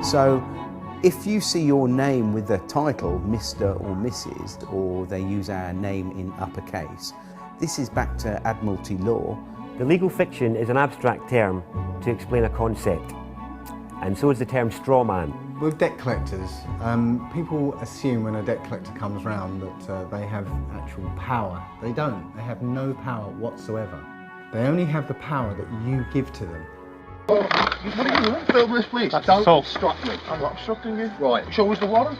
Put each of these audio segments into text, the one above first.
So if you see your name with the title Mr. or Mrs., or they use our name in uppercase, this is back to Admiralty law. The legal fiction is an abstract term to explain a concept, and so is the term straw man. With debt collectors, people assume when a debt collector comes round that they have actual power. They don't. They have no power whatsoever. They only have the power that you give to them. What are you doing? Film this, please. Don't obstruct me. I'm not obstructing you. Right. Show us the warrant.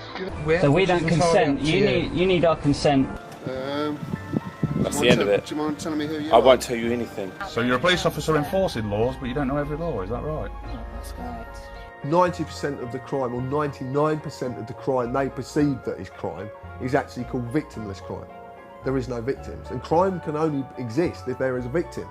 So we don't consent. You need our consent. That's the end of it. Do you mind telling me who you I are? won't tell you anything. So you're a police officer enforcing laws, but you don't know every law, is that right? That's correct. 90% of the crime, or 99% of the crime they perceive that is crime, is actually called victimless crime. There is no victims, and crime can only exist if there is a victim.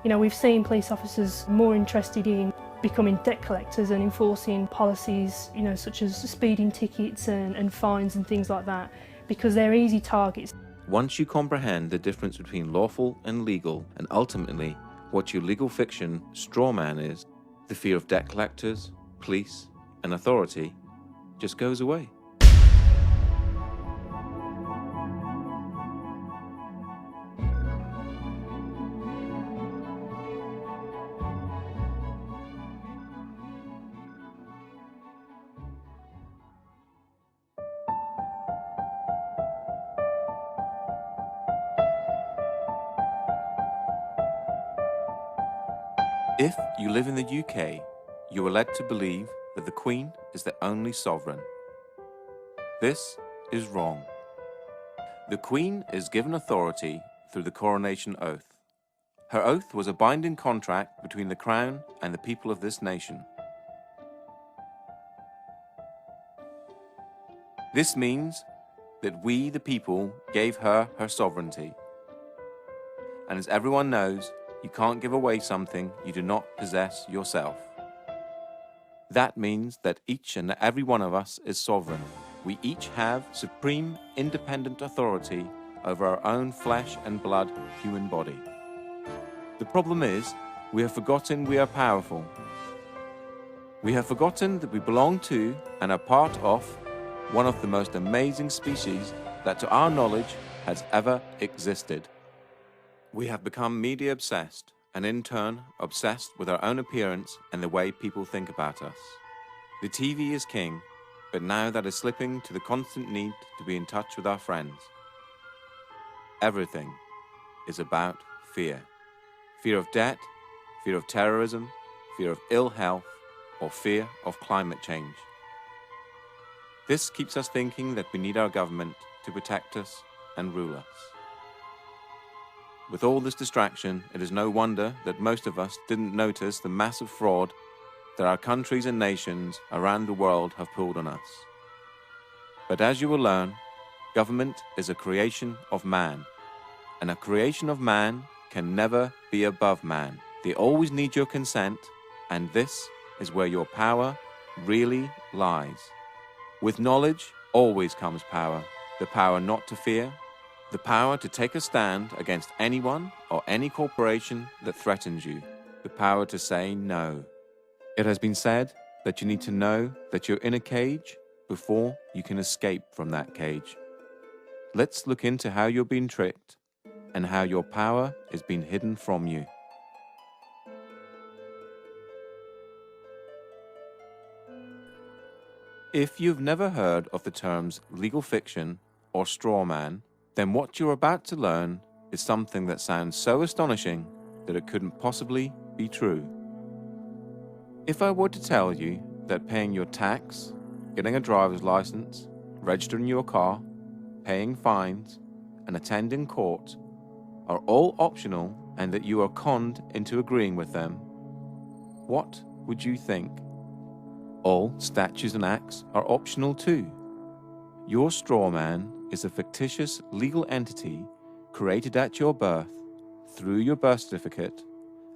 You know, we've seen police officers more interested in becoming debt collectors and enforcing policies, you know, such as speeding tickets and fines and things like that, because they're easy targets. Once you comprehend the difference between lawful and legal, and ultimately what your legal fiction straw man is, the fear of debt collectors, police, and authority just goes away. If you live in the UK, you are led to believe that the Queen is the only sovereign. This is wrong. The Queen is given authority through the coronation oath. Her oath was a binding contract between the Crown and the people of this nation. This means that we, the people, gave her her sovereignty. And as everyone knows, you can't give away something you do not possess yourself. That means that each and every one of us is sovereign. We each have supreme, independent authority over our own flesh and blood human body. The problem is, we have forgotten we are powerful. We have forgotten that we belong to and are part of one of the most amazing species that to our knowledge has ever existed. We have become media obsessed, and in turn obsessed with our own appearance and the way people think about us. The TV is king, but now that is slipping to the constant need to be in touch with our friends. Everything is about fear. Fear of debt, fear of terrorism, fear of ill health, or fear of climate change. This keeps us thinking that we need our government to protect us and rule us. With all this distraction, it is no wonder that most of us didn't notice the massive fraud that our countries and nations around the world have pulled on us. But as you will learn, government is a creation of man, and a creation of man can never be above man. They always need your consent, and this is where your power really lies. With knowledge always comes power, the power not to fear, the power to take a stand against anyone or any corporation that threatens you, the power to say no. It has been said that you need to know that you're in a cage before you can escape from that cage. Let's look into how you're being tricked and how your power is being hidden from you. If you've never heard of the terms legal fiction or straw man, then what you're about to learn is something that sounds so astonishing that it couldn't possibly be true. If I were to tell you that paying your tax, getting a driver's license, registering your car, paying fines, and attending court are all optional and that you are conned into agreeing with them, what would you think? All statutes and acts are optional too. Your straw man is a fictitious legal entity created at your birth through your birth certificate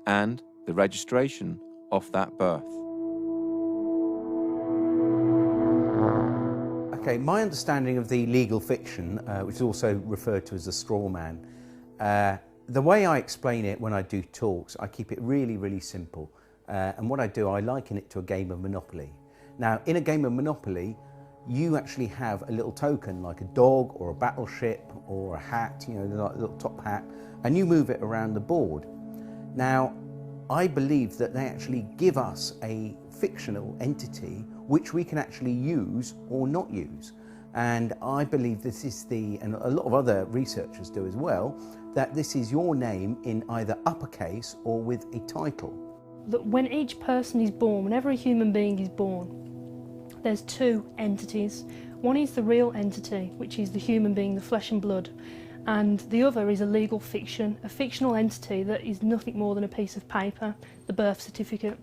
and the registration of that birth. Okay, my understanding of the legal fiction, which is also referred to as a straw man, the way I explain it when I do talks, I keep it really, really simple. And what I do, I liken it to a game of Monopoly. Now, in a game of Monopoly, you actually have a little token like a dog or a battleship or a hat, you know, like a little top hat, and you move it around the board. Now, I believe that they actually give us a fictional entity which we can actually use or not use. And I believe this is and a lot of other researchers do as well, that this is your name in either uppercase or with a title. That when each person is born, whenever a human being is born, there's two entities. One is the real entity, which is the human being, the flesh and blood, and the other is a legal fiction, a fictional entity that is nothing more than a piece of paper, the birth certificate.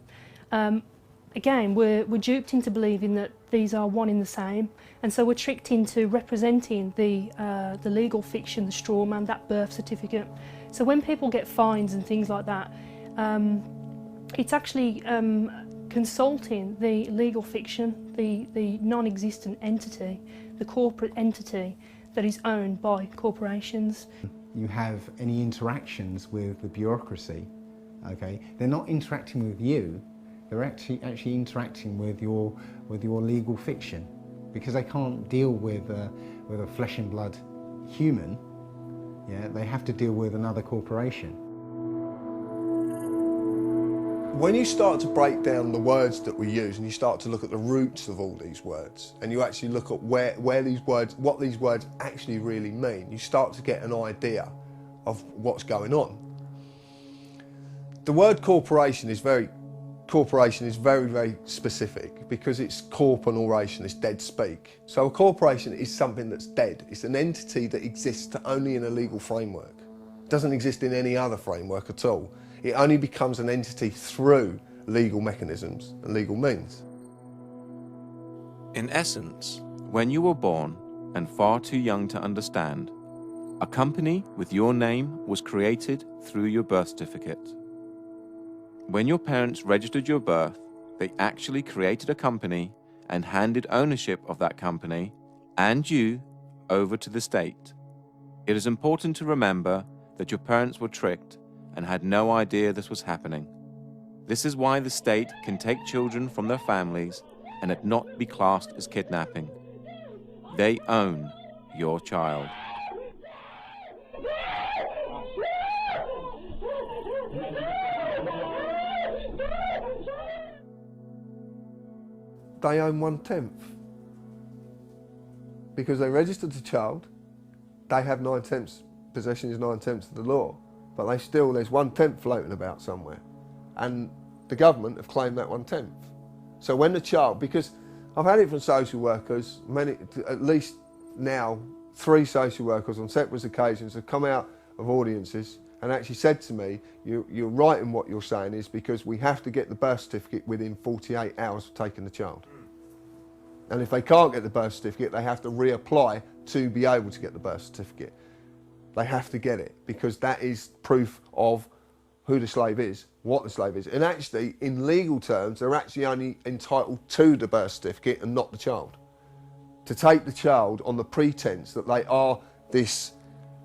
Again, we're duped into believing that these are one in the same, and so we're tricked into representing the legal fiction, the straw man, that birth certificate. So when people get fines and things like that, it's actually consulting the legal fiction, the non-existent entity, the corporate entity that is owned by corporations. You have any interactions with the bureaucracy, okay? They're not interacting with you, they're actually interacting with your legal fiction, because they can't deal with a flesh and blood human. Yeah, they have to deal with another corporation. When you start to break down the words that we use and you start to look at the roots of all these words, and you actually look at what these words actually really mean, you start to get an idea of what's going on. The word corporation is very, very specific, because it's corp and oration, it's dead speak. So a corporation is something that's dead. It's an entity that exists only in a legal framework. It doesn't exist in any other framework at all. It only becomes an entity through legal mechanisms and legal means. In essence, when you were born and far too young to understand, a company with your name was created through your birth certificate. When your parents registered your birth, they actually created a company and handed ownership of that company and you over to the state. It is important to remember that your parents were tricked and had no idea this was happening. This is why the state can take children from their families and it not be classed as kidnapping. They own your child. They own 1/10. Because they registered the child, they have 9/10. Possession is 9/10 of the law. But there's 1/10 floating about somewhere. And the government have claimed that 1/10. So when the child, because I've had it from social workers, at least now, 3 social workers on separate occasions have come out of audiences and actually said to me, you're right in what you're saying, is because we have to get the birth certificate within 48 hours of taking the child. And if they can't get the birth certificate, they have to reapply to be able to get the birth certificate. They have to get it, because that is proof of who the slave is, what the slave is. And actually, in legal terms, they're actually only entitled to the birth certificate and not the child. To take the child on the pretense that they are this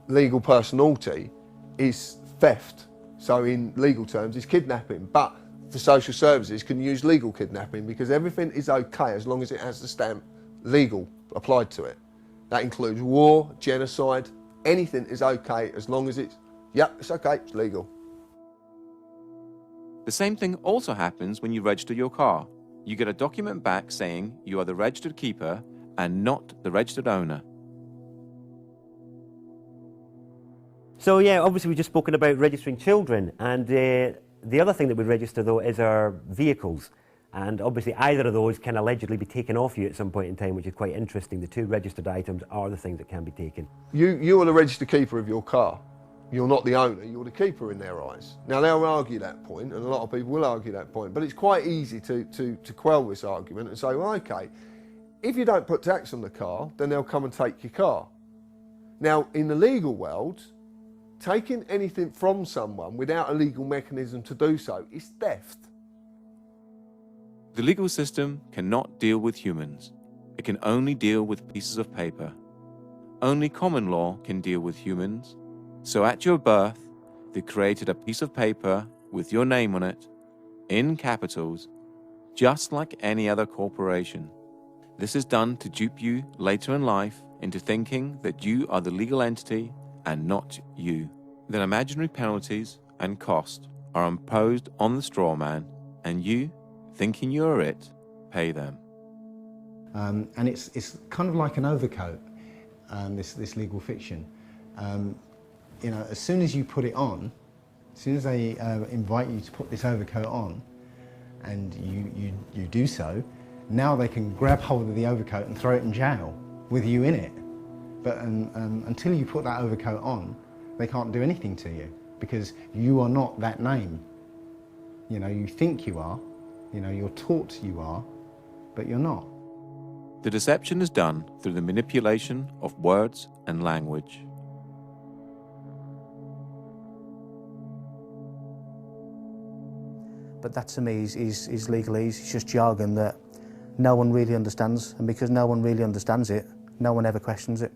legal personality is theft. So in legal terms, it's kidnapping. But for social services, can use legal kidnapping, because everything is okay as long as it has the stamp legal applied to it. That includes war, genocide. Anything is okay as long as it's okay, it's legal. The same thing also happens when you register your car. You get a document back saying you are the registered keeper and not the registered owner. So yeah, obviously we've just spoken about registering children, and the other thing that we register though is our vehicles. And obviously either of those can allegedly be taken off you at some point in time, which is quite interesting. The 2 registered items are the things that can be taken. You are the registered keeper of your car. You're not the owner, you're the keeper in their eyes. Now they'll argue that point, and a lot of people will argue that point, but it's quite easy to quell this argument and say, well, okay, if you don't put tax on the car, then they'll come and take your car. Now, in the legal world, taking anything from someone without a legal mechanism to do so is theft. The legal system cannot deal with humans. It can only deal with pieces of paper. Only common law can deal with humans. So at your birth, they created a piece of paper with your name on it, in capitals, just like any other corporation. This is done to dupe you later in life into thinking that you are the legal entity and not you. Then imaginary penalties and cost are imposed on the straw man, and you, thinking you are it, pay them. And it's kind of like an overcoat, this legal fiction. You know, as soon as you put it on, as soon as they invite you to put this overcoat on, and you do so, now they can grab hold of the overcoat and throw it in jail with you in it. But until you put that overcoat on, they can't do anything to you because you are not that name. You know, you think you are, you know, you're taught you are, but you're not. The deception is done through the manipulation of words and language. But that to me is legalese. It's just jargon that no one really understands, and because no one really understands it, no one ever questions it.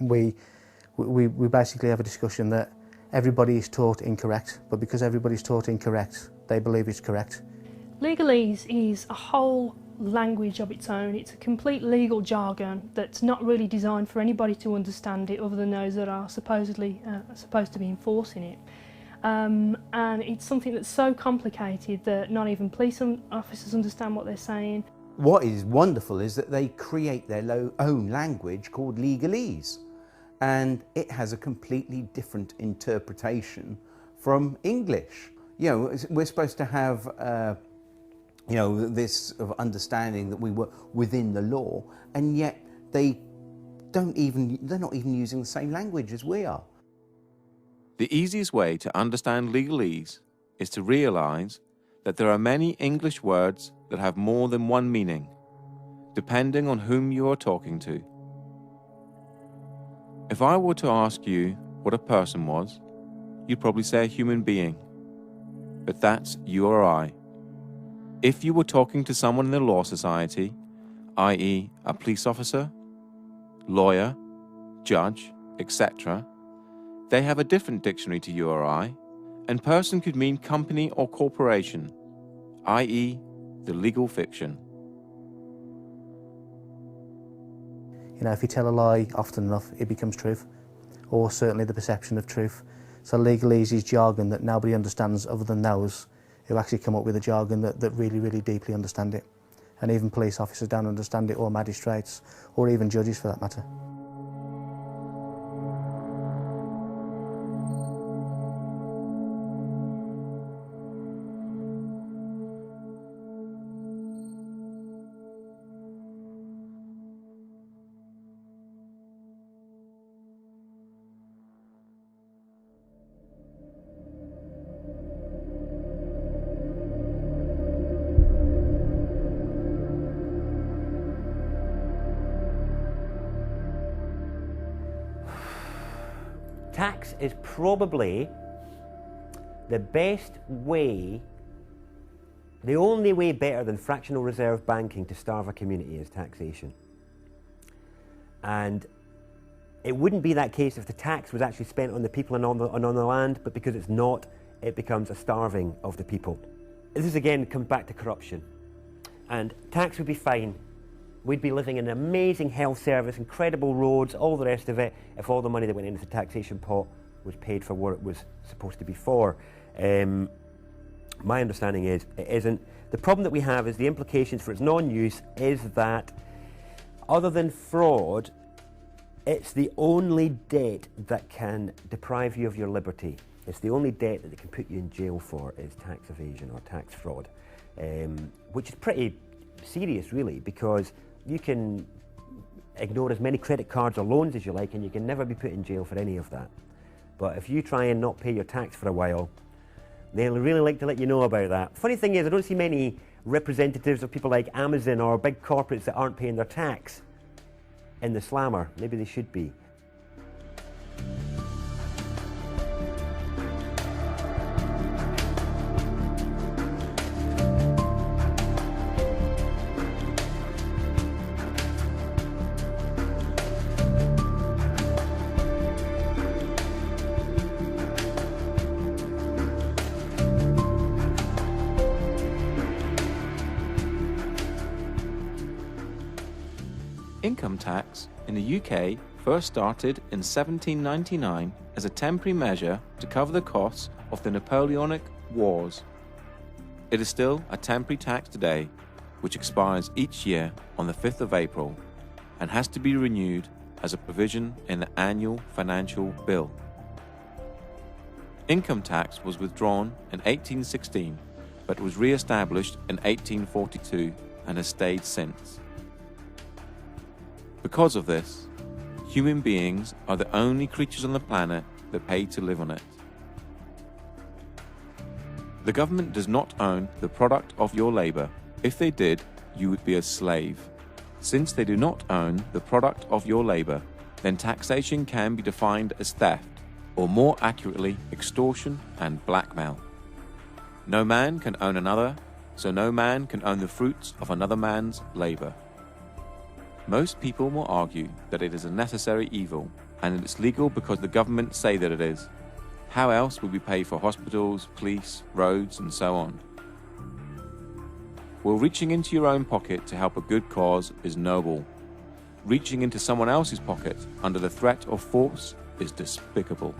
We basically have a discussion that everybody is taught incorrect, but because everybody's taught incorrect, they believe it's correct. Legalese is a whole language of its own. It's a complete legal jargon that's not really designed for anybody to understand it other than those that are supposedly supposed to be enforcing it. And it's something that's so complicated that not even police officers understand what they're saying. What is wonderful is that they create their own language called legalese, and it has a completely different interpretation from English. You know, we're supposed to have you know, this sort of understanding that we were within the law, and yet they're not even using the same language as we are. The easiest way to understand legalese is to realize that there are many English words that have more than one meaning, depending on whom you are talking to. If I were to ask you what a person was, you'd probably say a human being, but that's you or I. If you were talking to someone in the law society, i.e. a police officer, lawyer, judge, etc., they have a different dictionary to you or I, and person could mean company or corporation, i.e. the legal fiction. You know, if you tell a lie often enough, it becomes truth, or certainly the perception of truth. So legalese is jargon that nobody understands other than those who actually come up with a jargon that really, really deeply understand it. And even police officers don't understand it, or magistrates, or even judges for that matter. Tax is probably the best way, the only way better than fractional reserve banking to starve a community is taxation. And it wouldn't be that case if the tax was actually spent on the people and on the land, but because it's not, it becomes a starving of the people. This again comes back to corruption. And tax would be fine. We'd be living in an amazing health service, incredible roads, all the rest of it, if all the money that went into the taxation pot was paid for what it was supposed to be for. My understanding is it isn't. The problem that we have is the implications for its non-use is that, other than fraud, it's the only debt that can deprive you of your liberty. It's the only debt that they can put you in jail for is tax evasion or tax fraud, which is pretty serious really, because you can ignore as many credit cards or loans as you like and you can never be put in jail for any of that. But if you try and not pay your tax for a while, they'll really like to let you know about that. Funny thing is, I don't see many representatives of people like Amazon or big corporates that aren't paying their tax in the slammer. Maybe they should be. Income tax in the UK first started in 1799 as a temporary measure to cover the costs of the Napoleonic Wars. It is still a temporary tax today, which expires each year on the 5th of April and has to be renewed as a provision in the annual financial bill. Income tax was withdrawn in 1816, but was re-established in 1842 and has stayed since. Because of this, human beings are the only creatures on the planet that pay to live on it. The government does not own the product of your labor. If they did, you would be a slave. Since they do not own the product of your labor, then taxation can be defined as theft, or more accurately, extortion and blackmail. No man can own another, so no man can own the fruits of another man's labor. Most people will argue that it is a necessary evil, and that it's legal because the government say that it is. How else would we pay for hospitals, police, roads, and so on? Well, reaching into your own pocket to help a good cause is noble. Reaching into someone else's pocket under the threat of force is despicable.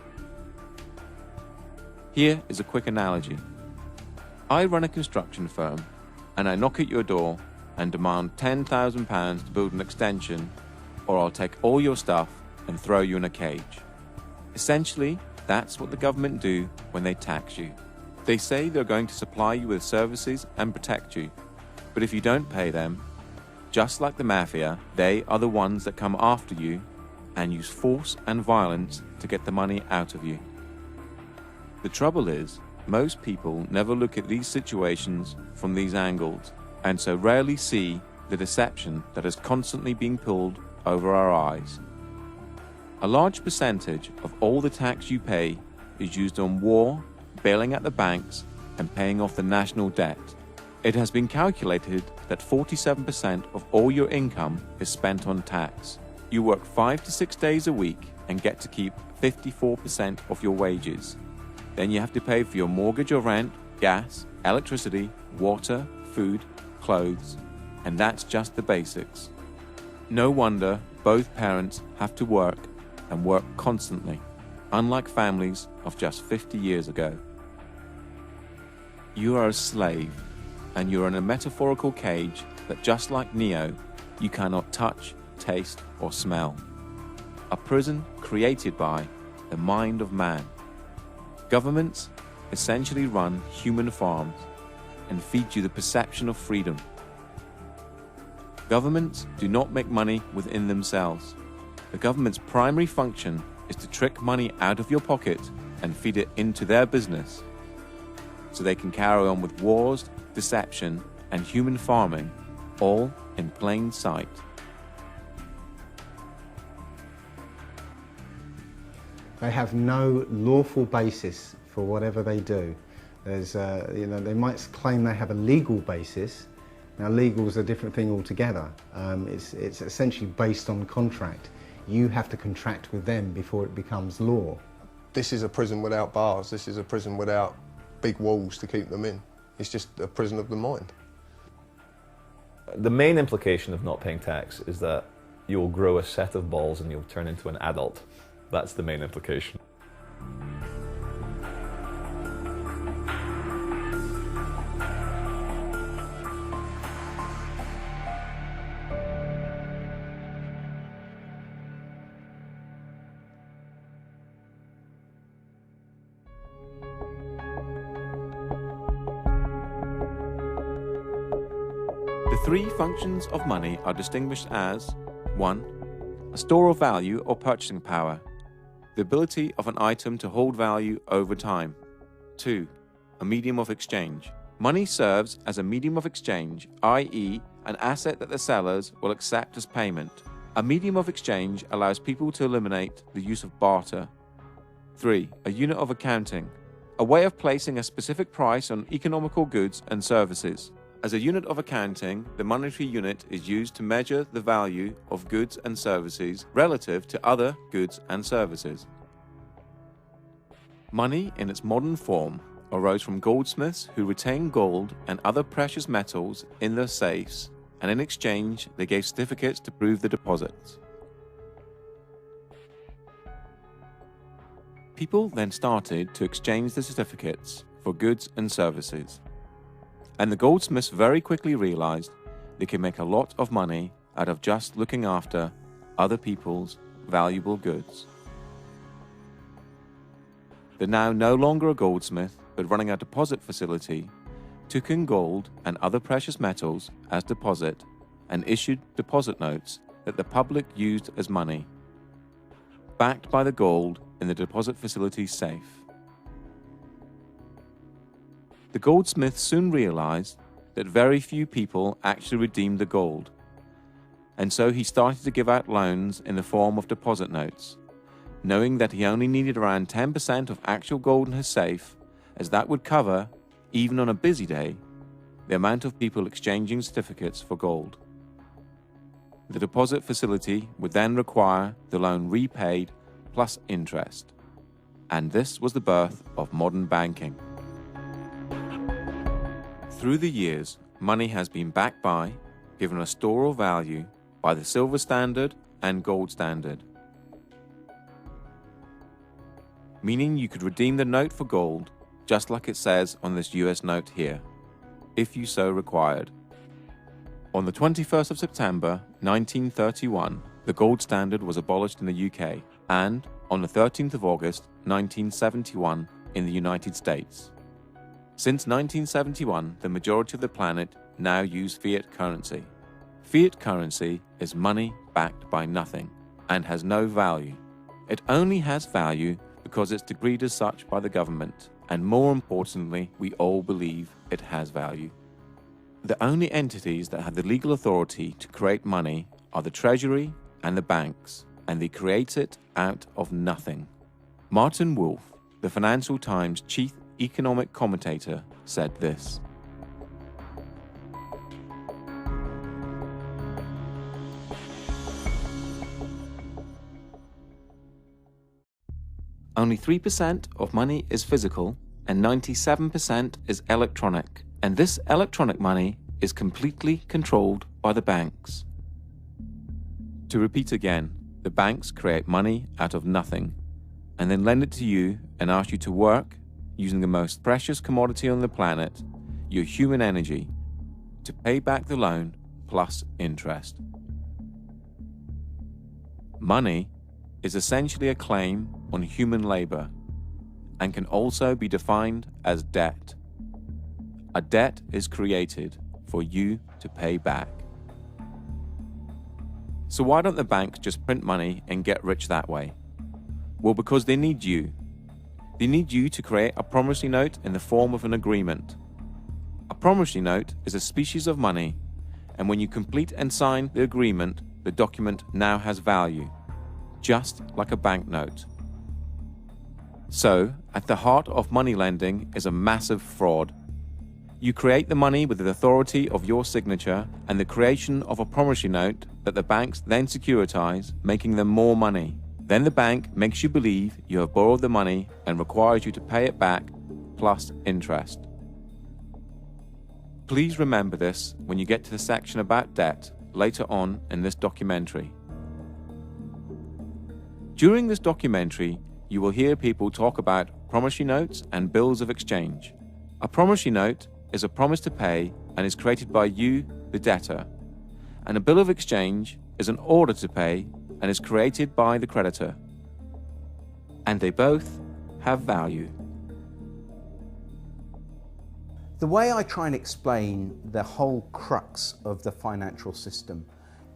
Here is a quick analogy. I run a construction firm, and I knock at your door and demand £10,000 to build an extension, or I'll take all your stuff and throw you in a cage. Essentially, that's what the government do when they tax you. They say they're going to supply you with services and protect you, but if you don't pay them, just like the mafia, they are the ones that come after you and use force and violence to get the money out of you. The trouble is, most people never look at these situations from these angles, and so rarely see the deception that is constantly being pulled over our eyes. A large percentage of all the tax you pay is used on war, bailing out the banks, and paying off the national debt. It has been calculated that 47% of all your income is spent on tax. You work 5 to 6 days a week and get to keep 54% of your wages. Then you have to pay for your mortgage or rent, gas, electricity, water, food, clothes, and that's just the basics. No wonder both parents have to work and work constantly, unlike families of just 50 years ago. You are a slave, and you're in a metaphorical cage that, just like Neo, you cannot touch, taste, or smell. A prison created by the mind of man. Governments essentially run human farms and feed you the perception of freedom. Governments do not make money within themselves. The government's primary function is to trick money out of your pocket and feed it into their business, so they can carry on with wars, deception, and human farming, all in plain sight. They have no lawful basis for whatever they do. There's, they might claim they have a legal basis. Now, legal is a different thing altogether. It's essentially based on contract. You have to contract with them before it becomes law. This is a prison without bars. This is a prison without big walls to keep them in. It's just a prison of the mind. The main implication of not paying tax is that you'll grow a set of balls and you'll turn into an adult. That's the main implication. The three functions of money are distinguished as 1. A store of value or purchasing power, the ability of an item to hold value over time. 2. A medium of exchange. Money serves as a medium of exchange, i.e., an asset that the sellers will accept as payment. A medium of exchange allows people to eliminate the use of barter. 3. A unit of accounting, a way of placing a specific price on economical goods and services. As a unit of accounting, the monetary unit is used to measure the value of goods and services relative to other goods and services. Money in its modern form arose from goldsmiths who retained gold and other precious metals in their safes and in exchange they gave certificates to prove the deposits. People then started to exchange the certificates for goods and services, and the goldsmiths very quickly realized they could make a lot of money out of just looking after other people's valuable goods. They're now no longer a goldsmith, but running a deposit facility, took in gold and other precious metals as deposit and issued deposit notes that the public used as money, backed by the gold in the deposit facility's safe. The goldsmith soon realized that very few people actually redeemed the gold, and so he started to give out loans in the form of deposit notes, knowing that he only needed around 10% of actual gold in his safe, as that would cover, even on a busy day, the amount of people exchanging certificates for gold. The deposit facility would then require the loan repaid plus interest, and this was the birth of modern banking. Through the years, money has been backed by, given a store of value, by the silver standard and gold standard, meaning you could redeem the note for gold, just like it says on this US note here, if you so required. On the 21st of September 1931, the gold standard was abolished in the UK, and on the 13th of August 1971 in the United States. Since 1971, the majority of the planet now use fiat currency. Fiat currency is money backed by nothing and has no value. It only has value because it's decreed as such by the government, and more importantly, we all believe it has value. The only entities that have the legal authority to create money are the Treasury and the banks, and they create it out of nothing. Martin Wolf, the Financial Times chief economic commentator, said this: only 3% of money is physical and 97% is electronic, and this electronic money is completely controlled by the banks. To repeat again, the banks create money out of nothing and then lend it to you and ask you to work using the most precious commodity on the planet, your human energy, to pay back the loan plus interest. Money is essentially a claim on human labor and can also be defined as debt. A debt is created for you to pay back. So why don't the banks just print money and get rich that way? Well, because they need you. They need you to create a promissory note in the form of an agreement. A promissory note is a species of money, and when you complete and sign the agreement, the document now has value, just like a banknote. So, at the heart of money lending is a massive fraud. You create the money with the authority of your signature and the creation of a promissory note that the banks then securitize, making them more money. Then the bank makes you believe you have borrowed the money and requires you to pay it back plus interest. Please remember this when you get to the section about debt later on in this documentary. During this documentary, you will hear people talk about promissory notes and bills of exchange. A promissory note is a promise to pay and is created by you, the debtor, and a bill of exchange is an order to pay and is created by the creditor. And they both have value. The way I try and explain the whole crux of the financial system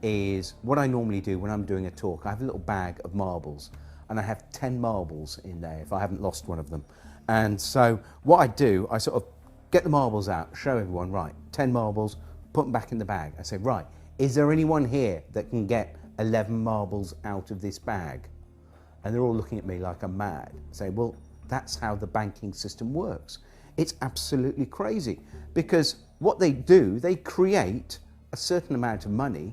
is what I normally do when I'm doing a talk. I have a little bag of marbles and I have 10 marbles in there if I haven't lost one of them. And so what I do, I sort of get the marbles out, show everyone, right, 10 marbles, put them back in the bag. I say, right, is there anyone here that can get 11 marbles out of this bag? And they're all looking at me like I'm mad. I say, well, that's how the banking system works. It's absolutely crazy because what they do, they create a certain amount of money,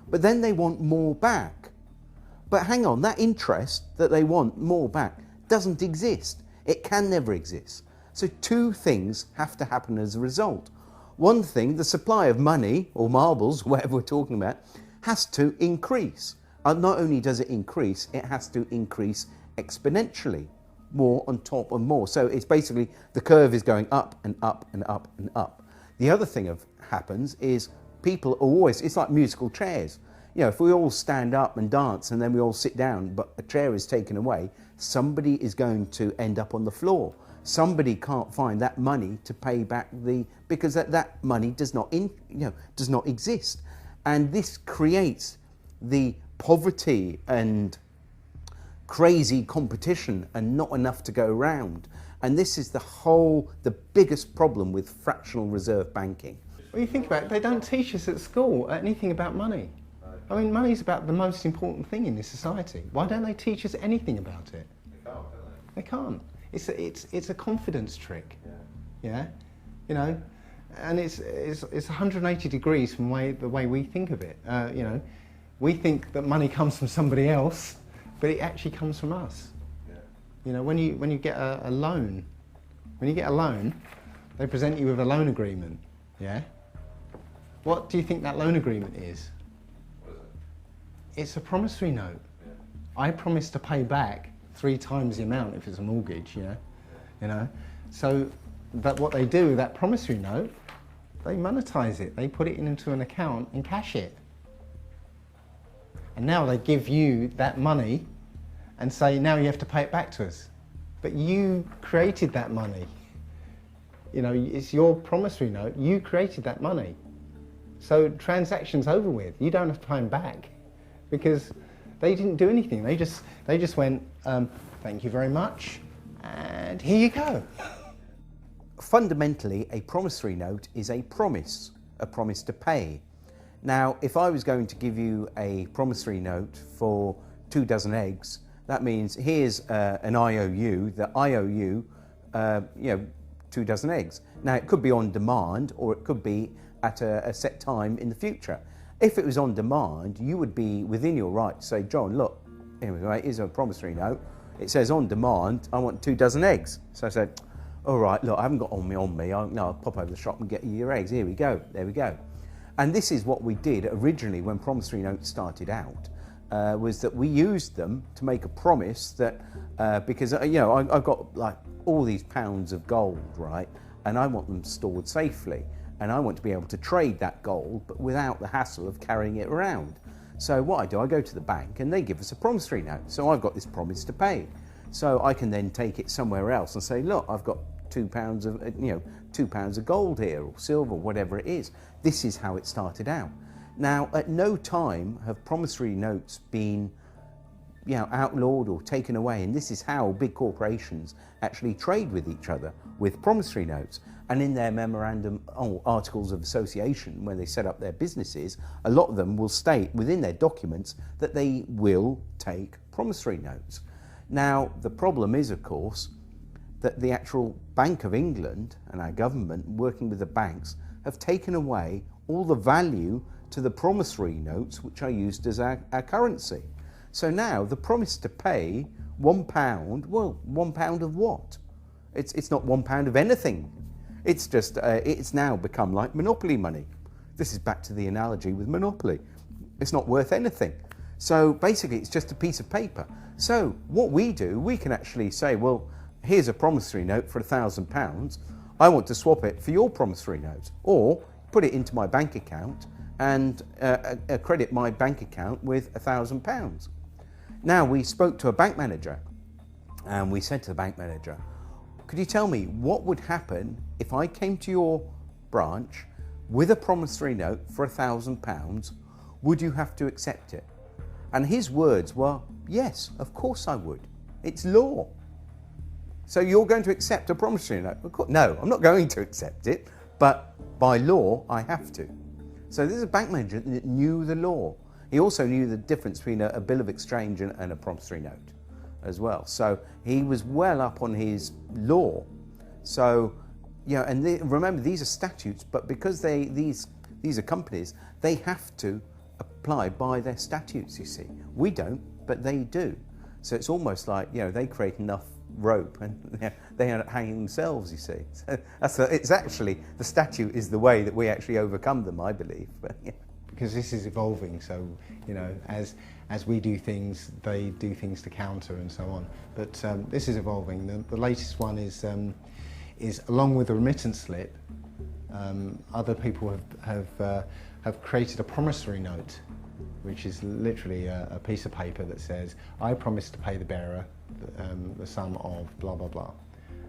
but then they want more back. But hang on, that interest that they want more back doesn't exist. It can never exist. So two things have to happen as a result. one thing, the supply of money, or marbles, whatever we're talking about, has to increase. Not only does it increase, it has to increase exponentially, more on top of more. So it's basically, the curve is going up and up and up and up. The other thing that happens is people are always, it's like musical chairs. You know, if we all stand up and dance and then we all sit down, but a chair is taken away, somebody is going to end up on the floor. Somebody can't find that money to pay back because that money does not exist. And this creates the poverty and crazy competition and not enough to go around. And this is the biggest problem with fractional reserve banking. When you think about it, they don't teach us at school anything about money. I mean, money's about the most important thing in this society. Why don't they teach us anything about it? They can't. It's a confidence trick. Yeah? You know, and it's 180 degrees from the way we think of it. You know, we think that money comes from somebody else, but it actually comes from us. You know, when you get a loan, they present you with a loan agreement. Yeah? What do you think that loan agreement is? What is it? It's a promissory note. Yeah. I promise to pay back 3 times the amount if it's a mortgage, you know. So what they do with that promissory note, they monetize it. They put it into an account and cash it. And now they give you that money and say, now you have to pay it back to us. But you created that money. You know, it's your promissory note. You created that money. So transaction's over with. You don't have to pay them back because they didn't do anything. They just went, thank you very much, and here you go. Fundamentally, a promissory note is a promise to pay. Now, if I was going to give you a promissory note for 2 dozen eggs, that means here's an IOU, the IOU, 2 dozen eggs. Now, it could be on demand or it could be at a set time in the future. If it was on demand, you would be within your right to say, John, look, here's a promissory note. It says on demand, I want 2 dozen eggs. So I said, all right, look, I haven't got on me. I'll pop over the shop and get you your eggs. Here we go, there we go. And this is what we did originally when promissory notes started out. Was that we used them to make a promise that, because I've got like all these pounds of gold, right, and I want them stored safely, and I want to be able to trade that gold, but without the hassle of carrying it around. So what I do, I go to the bank and they give us a promissory note. So I've got this promise to pay. So I can then take it somewhere else and say, look, I've got 2 pounds of, 2 pounds of gold here, or silver, whatever it is. This is how it started out. Now, at no time have promissory notes been outlawed or taken away, and this is how big corporations actually trade with each other, with promissory notes. And in their memorandum articles of association, when they set up their businesses, a lot of them will state within their documents that they will take promissory notes. Now, the problem is, of course, that the actual Bank of England and our government, working with the banks, have taken away all the value to the promissory notes which are used as our currency. So now the promise to pay £1, well, £1 of what? It's not £1 of anything. It's just, it's now become like monopoly money. This is back to the analogy with monopoly. It's not worth anything. So basically it's just a piece of paper. So what we do, we can actually say, well, here's a promissory note for £1,000. I want to swap it for your promissory note, or put it into my bank account and credit my bank account with £1,000. Now, we spoke to a bank manager and we said to the bank manager, could you tell me what would happen if I came to your branch with a promissory note for £1,000? Would you have to accept it? And his words were, yes, of course I would. It's law. So you're going to accept a promissory note? No, I'm not going to accept it, but by law, I have to. So this is a bank manager that knew the law. He also knew the difference between a bill of exchange and a promissory note as well. So he was well up on his law. So, and remember, these are statutes, but because these are companies, they have to apply by their statutes, you see. We don't, but they do. So it's almost like, you know, they create enough rope and they end up hanging themselves, you see. So it's actually, the statute is the way that we actually overcome them, I believe. But, yeah. Because this is evolving, so, you know, as we do things, they do things to counter and so on. But this is evolving. The latest one is along with the remittance slip, other people have created a promissory note, which is literally a piece of paper that says, I promise to pay the bearer the sum of blah, blah, blah.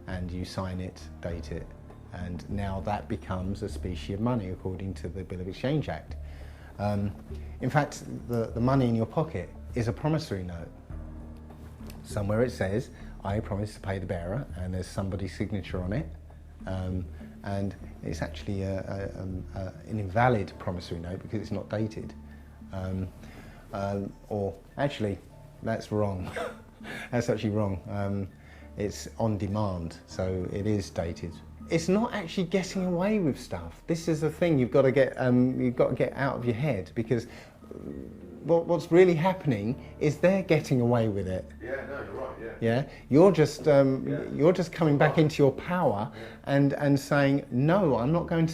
And you sign it, date it, and now that becomes a specie of money according to the Bill of Exchange Act. In fact, the money in your pocket is a promissory note. Somewhere it says, I promise to pay the bearer, and there's somebody's signature on it. And it's actually an invalid promissory note because it's not dated. Or actually, that's wrong. That's actually wrong. It's on demand, so it is dated. It's not actually getting away with stuff. This is the thing you've got to get out of your head, because what's really happening is they're getting away with it. Yeah, no, you're right. Yeah. Yeah, you're just coming back into your power, and saying, no, I'm not going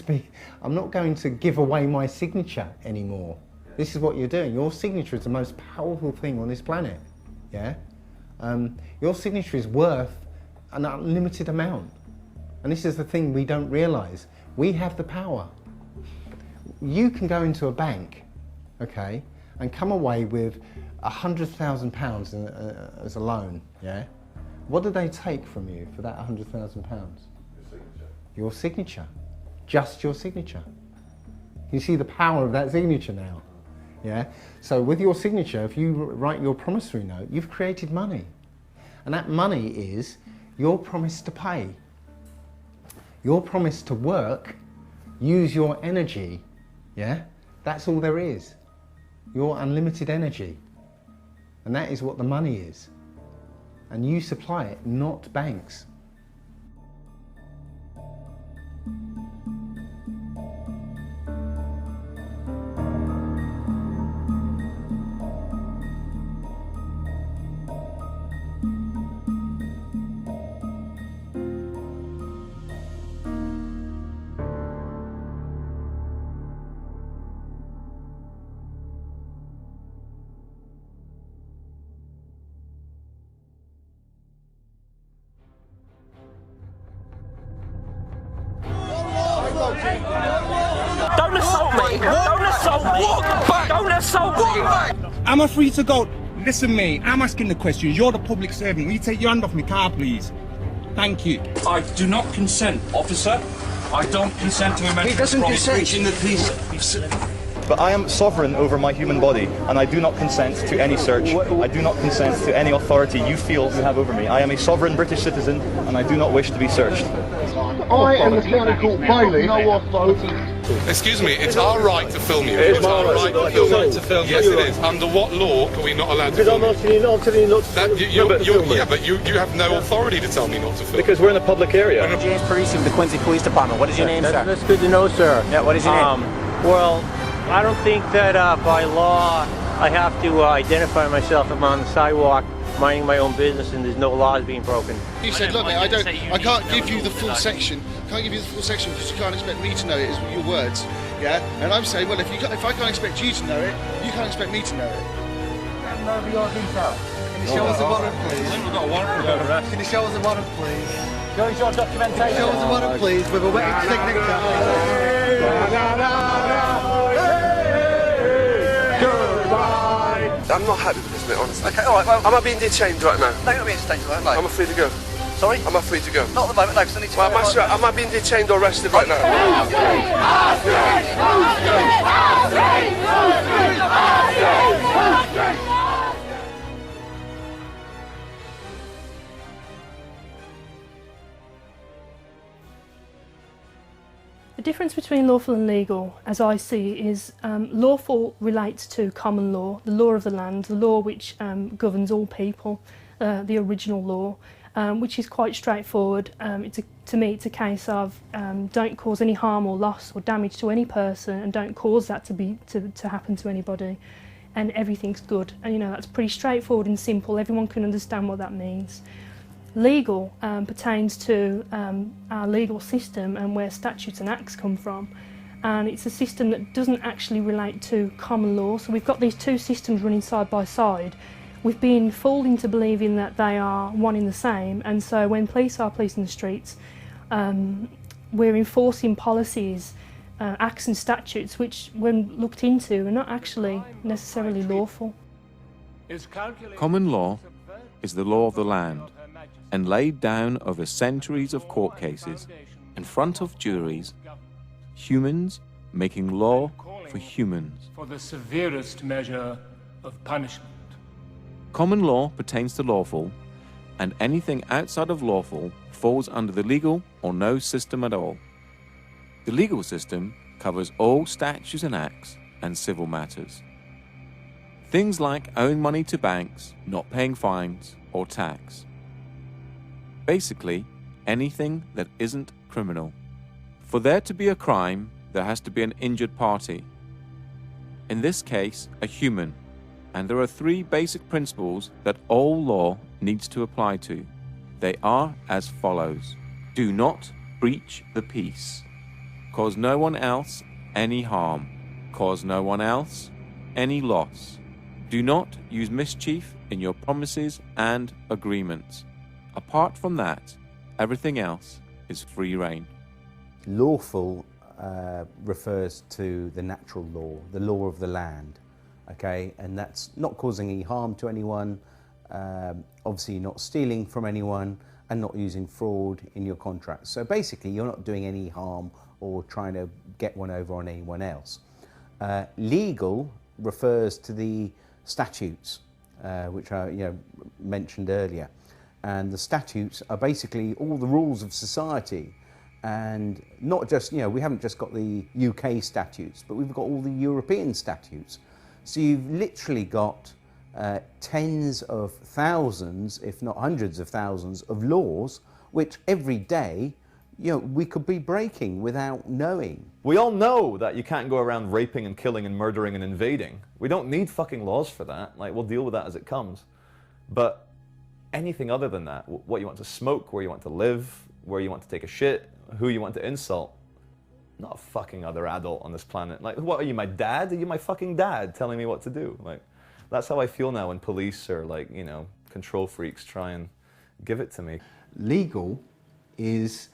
to give away my signature anymore. This is what you're doing. Your signature is the most powerful thing on this planet. Yeah, your signature is worth an unlimited amount. And this is the thing we don't realise. We have the power. You can go into a bank, okay, and come away with £100,000 as a loan, yeah? What do they take from you for that £100,000? Your signature. Your signature. Just your signature. You see the power of that signature now, yeah? So with your signature, if you write your promissory note, you've created money. And that money is your promise to pay. Your promise to work, use your energy, yeah? That's all there is. Your unlimited energy. And that is what the money is. And you supply it, not banks. Don't assault me! Don't assault me! Don't assault me! Am I free to go? Listen, mate, I'm asking the questions. You're the public servant. Will you take your hand off my car, please? Thank you. I do not consent, officer. I don't consent to a mental promise breaching the peace. But I am sovereign over my human body, and I do not consent to any search. I do not consent to any authority you feel you have over me. I am a sovereign British citizen, and I do not wish to be searched. I am the county court bailiff. No authority. Excuse me, it's our right to film you. It's our right to film you. Yes, it is. Under what law are we not allowed to film you? Because I'm telling you not to film. Yeah, but you have no authority to tell me not to film. Because we're in a public area. James Parisi with the Quincy Police Department. What is your name, sir? That's good to know, sir. Yeah, what is your name? Well, I don't think that by law I have to identify myself. I'm on the sidewalk minding my own business and there's no laws being broken. You said, look, mate, I can't give you the full section. Can't give you the full section because you can't expect me to know it, is your words. Yeah? And I'm saying, well, if I can't expect you to know it, you can't expect me to know it. Can you show us a warrant, please? We've got a warrant for arrest. Can you show us a warrant, please? Show us your documentation. Show us a warrant, please, with a wet signature. I'm not happy with this, mate, honestly. Okay, alright, well... Am I being detained right now? No, you're not being detained right now. Am I free to go? Sorry? Am I free to go? Not at the moment, no, because I need to... Well, am I being detained or arrested right now? The difference between lawful and legal, as I see, is lawful relates to common law, the law of the land, the law which governs all people, the original law, which is quite straightforward. To me, it's a case of don't cause any harm or loss or damage to any person, and don't cause that to happen to anybody. and everything's good. And you know, that's pretty straightforward and simple. Everyone can understand what that means. Legal pertains to our legal system and where statutes and acts come from. And it's a system that doesn't actually relate to common law. So we've got these two systems running side by side. We've been fooled into believing that they are one in the same, and so when police are policing the streets, we're enforcing policies, acts and statutes which, when looked into, are not actually necessarily lawful. Common law is the law of the land, and laid down over centuries of court cases in front of juries, humans making law for humans. For the severest measure of punishment. Common law pertains to lawful, and anything outside of lawful falls under the legal or no system at all. The legal system covers all statutes and acts and civil matters. Things like owing money to banks, not paying fines or tax. Basically, anything that isn't criminal. For there to be a crime, there has to be an injured party. In this case, a human. And there are three basic principles that all law needs to apply to. They are as follows. Do not breach the peace. Cause no one else any harm. Cause no one else any loss. Do not use mischief in your promises and agreements. Apart from that, everything else is free rein. Lawful refers to the natural law, the law of the land. Okay, and that's not causing any harm to anyone, obviously not stealing from anyone, and not using fraud in your contracts. So basically, you're not doing any harm or trying to get one over on anyone else. Legal refers to the statutes, which I mentioned earlier, and the statutes are basically all the rules of society. And not just, we haven't just got the UK statutes, but we've got all the European statutes. So you've literally got tens of thousands, if not hundreds of thousands, of laws, which every day, we could be breaking without knowing. We all know that you can't go around raping and killing and murdering and invading. We don't need fucking laws for that. Like, we'll deal with that as it comes. But anything other than that, what you want to smoke, where you want to live, where you want to take a shit, who you want to insult, not a fucking other adult on this planet. Like, what are you, my dad? Are you my fucking dad telling me what to do? Like, that's how I feel now when police or control freaks try and give it to me. Legal is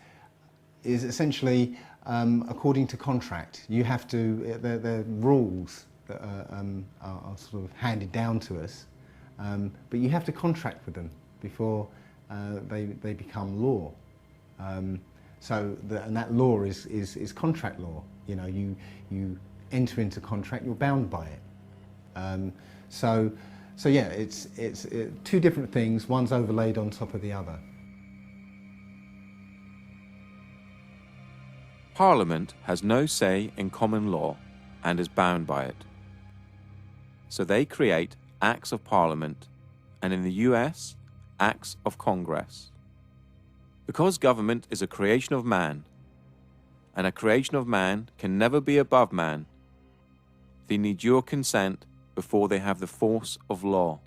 essentially according to contract. You have to, the rules that are sort of handed down to us, but you have to contract with them before they become law. And that law is contract law. You enter into contract, you're bound by it. So yeah, it's two different things. One's overlaid on top of the other. Parliament has no say in common law and is bound by it. So they create Acts of Parliament, and in the US, Acts of Congress. Because government is a creation of man, and a creation of man can never be above man, they need your consent before they have the force of law.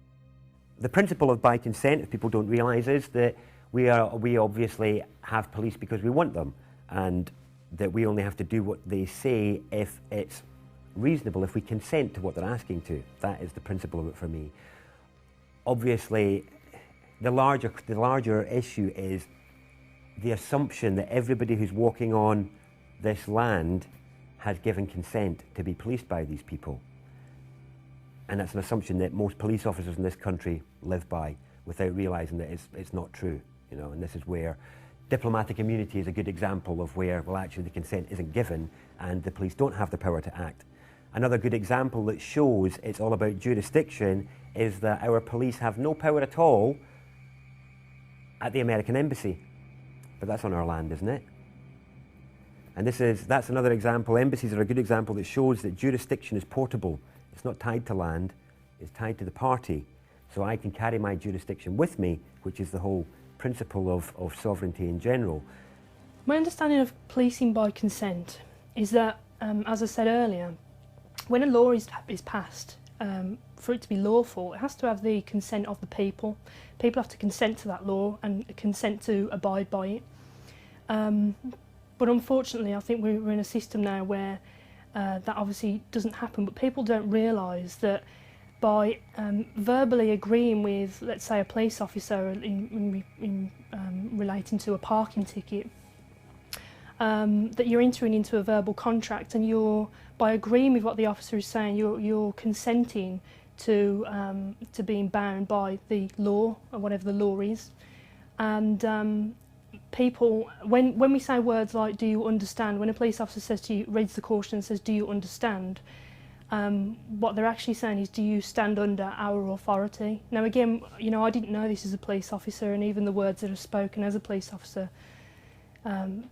The principle of by consent, if people don't realise, is that we obviously have police because we want them, and that we only have to do what they say if it's reasonable, if we consent to what they're asking to. That is the principle of it for me. Obviously, the larger issue is the assumption that everybody who's walking on this land has given consent to be policed by these people. And that's an assumption that most police officers in this country live by without realising that it's not true, and this is where diplomatic immunity is a good example of where, well, actually the consent isn't given and the police don't have the power to act. Another good example that shows it's all about jurisdiction is that our police have no power at all at the American embassy. But that's on our land, isn't it? And that's another example. Embassies are a good example that shows that jurisdiction is portable. It's not tied to land, it's tied to the party. So I can carry my jurisdiction with me, which is the whole principle of sovereignty in general. My understanding of policing by consent is that, as I said earlier, when a law is passed, for it to be lawful, it has to have the consent of the people. People have to consent to that law and consent to abide by it. But unfortunately, I think we're in a system now where that obviously doesn't happen, but people don't realise that by verbally agreeing with, let's say, a police officer in relating to a parking ticket, that you're entering into a verbal contract, and by agreeing with what the officer is saying, you're consenting to being bound by the law, or whatever the law is. And people, when we say words like "do you understand," when a police officer says to you, reads the caution and says "do you understand," what they're actually saying is, do you stand under our authority? Now again, you know, I didn't know this as a police officer, and even the words that are spoken as a police officer,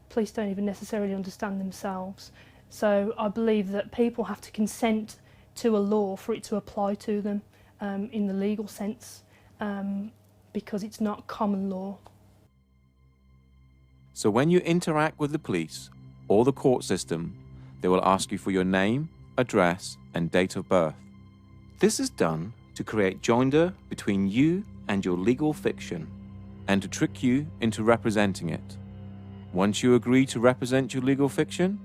police don't even necessarily understand themselves. So I believe that people have to consent to a law for it to apply to them in the legal sense, because it's not common law. So when you interact with the police or the court system, they will ask you for your name, address, and date of birth. This is done to create joinder between you and your legal fiction, and to trick you into representing it. Once you agree to represent your legal fiction,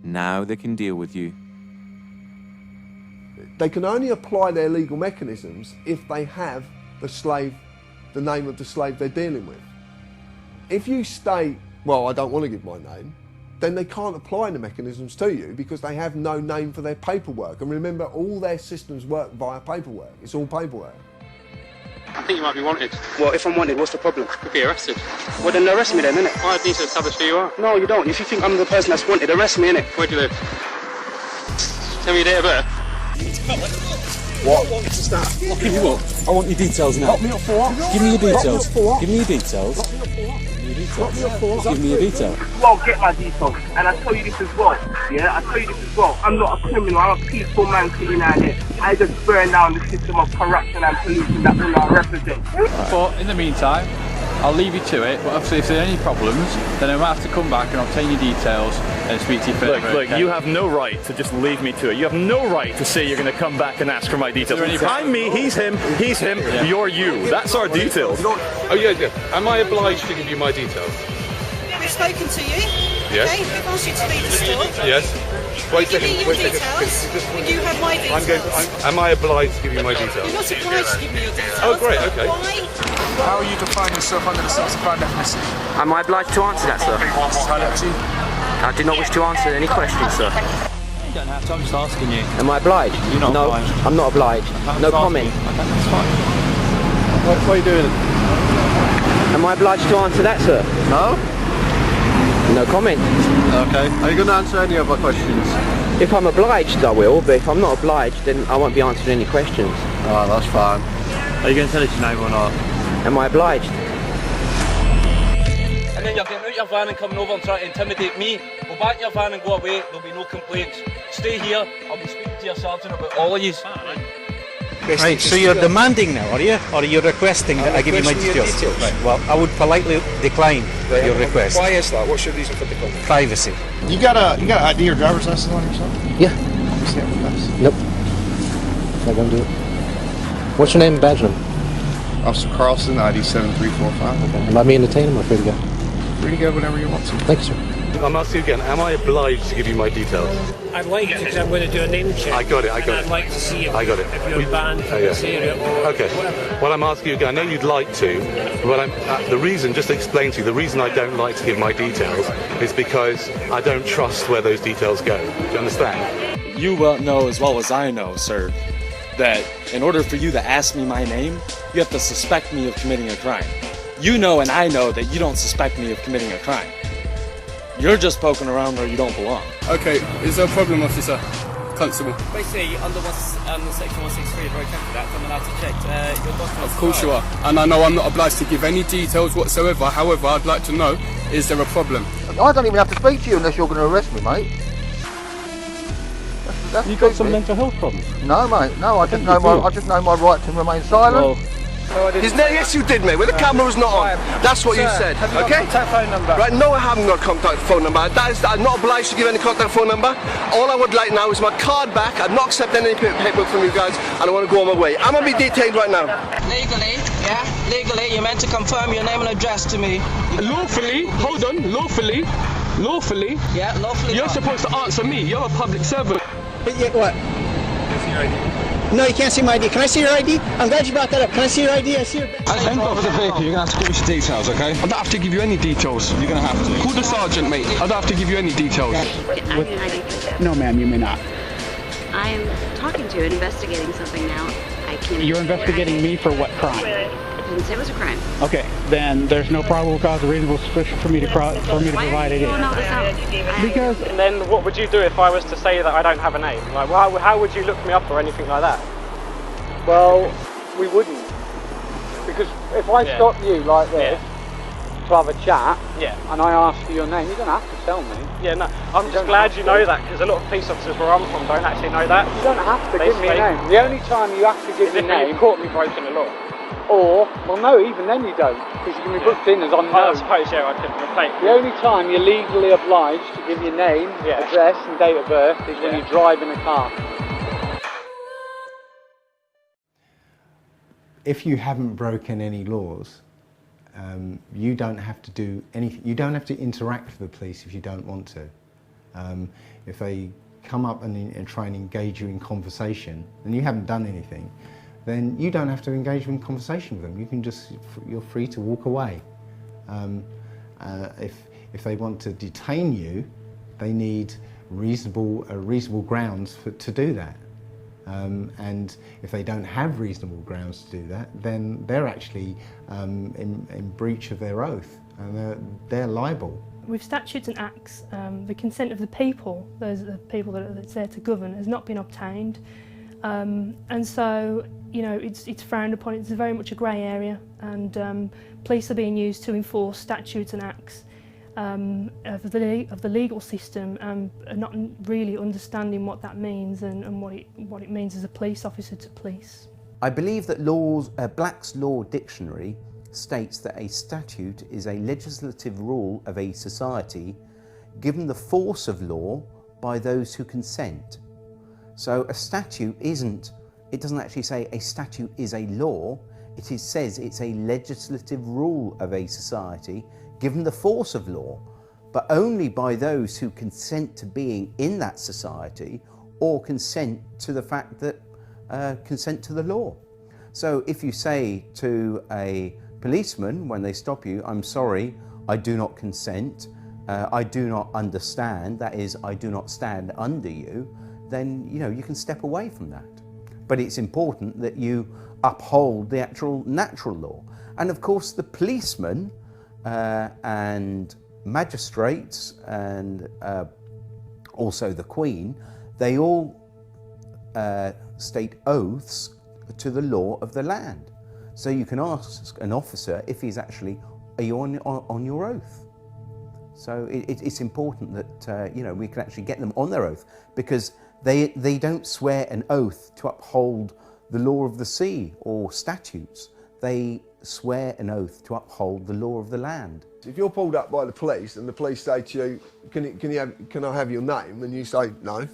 now they can deal with you. They can only apply their legal mechanisms if they have the name of the slave they're dealing with. If you state, well, I don't want to give my name, then they can't apply the mechanisms to you because they have no name for their paperwork. And remember, all their systems work via paperwork. It's all paperwork. I think you might be wanted. Well, if I'm wanted, what's the problem? Could be arrested. Well, then arrest me then, innit? I need to establish who you are. No, you don't. If you think I'm the person that's wanted, arrest me, innit? Where do you live? Tell me your date of birth. What? I'll give you what? I want your details now. Lock me up for what? Give me your details. Give me your details. Give me your details. You won't get my details, and I tell you this as well. Yeah, I tell you this as well. I'm not a criminal. I'm a peaceful man sitting out here. I just burn down the system of corruption and pollution that we are represent. But in the meantime, I'll leave you to it. But obviously, if there are any problems, then I might have to come back and obtain your details and speak to you further. Look, you have no right to just leave me to it. You have no right to say you're going to come back and ask for my details. I'm me, he's him, yeah. You're you. That's our details. Oh yeah. Am I obliged to give you my details? We've spoken to you. Yes. Okay, we've asked you to leave the store. Yes. Wait a second. Wait a second. You have my details. Am I obliged to give you my details? You're not obliged to give me your details. Oh, great. Okay. Why? How are you defining yourself under the self-defined definition? Am I obliged to answer that, sir? I do not wish to answer any questions, sir. You don't have to, I'm just asking you. Am I obliged? You're not obliged. I'm not obliged. No comment. Okay, that's fine. What are you doing? Am I obliged to answer that, sir? No? No comment. Okay. Are you going to answer any of my questions? If I'm obliged, I will, but if I'm not obliged, then I won't be answering any questions. Oh, that's fine. Are you going to tell us your name or not? Am I obliged? And then you're getting out your van and coming over and trying to intimidate me. Go back in your van and go away, there'll be no complaints. Stay here, I'll be speaking to your sergeant about all of you. Right, so you're demanding now, are you? Or are you requesting that I give you my details? Right, well, I would politely decline your request. Why is that? What's your reason for declining? Privacy. You got an ID or driver's license on yourself? Yeah. Nope. Not gonna do it. What's your name and badge number? Officer Carlson, ID 7345. Am I being detained or am I free to go? Free to go whenever you want to. Thank you, sir. I'm asking you again, am I obliged to give you my details? I'd like to, because I'm going to do a name check. I got it. I'd like to see if, I got it. if you're banned from this area or okay. whatever. Well, I'm asking you again, I know you'd like to, but the reason, just to explain to you, the reason I don't like to give my details is because I don't trust where those details go. Do you understand? You well know as well as I know, sir, that in order for you to ask me my name, you have to suspect me of committing a crime. You know and I know that you don't suspect me of committing a crime. You're just poking around where you don't belong. Okay, is there a problem, officer? Constable. Basically, under section 163 of the Road Traffic Act, I'm allowed to check your documents. Of course you are. And I know I'm not obliged to give any details whatsoever. However, I'd like to know, is there a problem? I don't even have to speak to you unless you're going to arrest me, mate. You got some mental health problems? No, mate. No, I just know my right to remain silent. Well, No, I didn't. Yes, you did, mate. When the camera was not on. That's what you said. Have you got a Okay? contact phone number? Right, no, I haven't got a contact phone number. I'm not obliged to give any contact phone number. All I would like now is my card back. I'm not accepting any paperwork from you guys, and I want to go on my way. I'm going to be detained right now. Legally, yeah? Legally, you're meant to confirm your name and address to me. Lawfully? Hold on. Lawfully? Lawfully? Yeah, lawfully. You're supposed to answer me. You're a public servant. But yet what? No, you can't see my ID. Can I see your ID? I'm glad you brought that up. Can I see your ID? I see your... Hand over the vehicle. You're going to have to give us your details, okay? I don't have to give you any details. You're going to have to. Call the sergeant, mate. I don't have to give you any details. No, ma'am, you may not. I am talking to and investigating something now. I can't... You're investigating me for what crime? I didn't say it was a crime. Okay, then there's no probable cause or reasonable suspicion for me to provide it. Because... And then what would you do if I was to say that I don't have a name? Like, how would you look me up or anything like that? Well, we wouldn't. Because if I stop you like this to have a chat, and I ask for your name, you don't have to tell me. Yeah, no, I'm just glad you know that, because a lot of police officers where I'm from don't actually know that. You don't have to give me a name. The only time you have to give me a name... You've caught me breaking the law. Or, well no, even then you don't, because you can be booked in as unknown. I suppose, I could replace. The only time you're legally obliged to give your name, address and date of birth is when you drive in a car. If you haven't broken any laws, you don't have to do anything. You don't have to interact with the police if you don't want to. If they come up and try and engage you in conversation, and you haven't done anything, then you don't have to engage in conversation with them. You can you're free to walk away. If they want to detain you, they need reasonable grounds to do that. And if they don't have reasonable grounds to do that, then they're actually in breach of their oath, and they're liable. With statutes and acts, the consent of the people, those are the people that's there to govern, has not been obtained. And so, it's frowned upon. It's very much a grey area, and police are being used to enforce statutes and acts of the legal system, and not really understanding what that means and what it means as a police officer to police. I believe that Black's Law Dictionary states that a statute is a legislative rule of a society given the force of law by those who consent. So a statute it doesn't actually say a statute is a law, it says it's a legislative rule of a society given the force of law, but only by those who consent to being in that society or consent to the fact that consent to the law. So if you say to a policeman when they stop you, I'm sorry, I do not consent, I do not understand, that is, I do not stand under you, then you can step away from that. But it's important that you uphold the actual natural law. And of course the policemen and magistrates and also the Queen, they all state oaths to the law of the land. So you can ask an officer if he's actually, are you on your oath? So it's important that we can actually get them on their oath, because they don't swear an oath to uphold the law of the sea or statutes. They swear an oath to uphold the law of the land. If you're pulled up by the police and the police say to you, can I have your name? And you say no,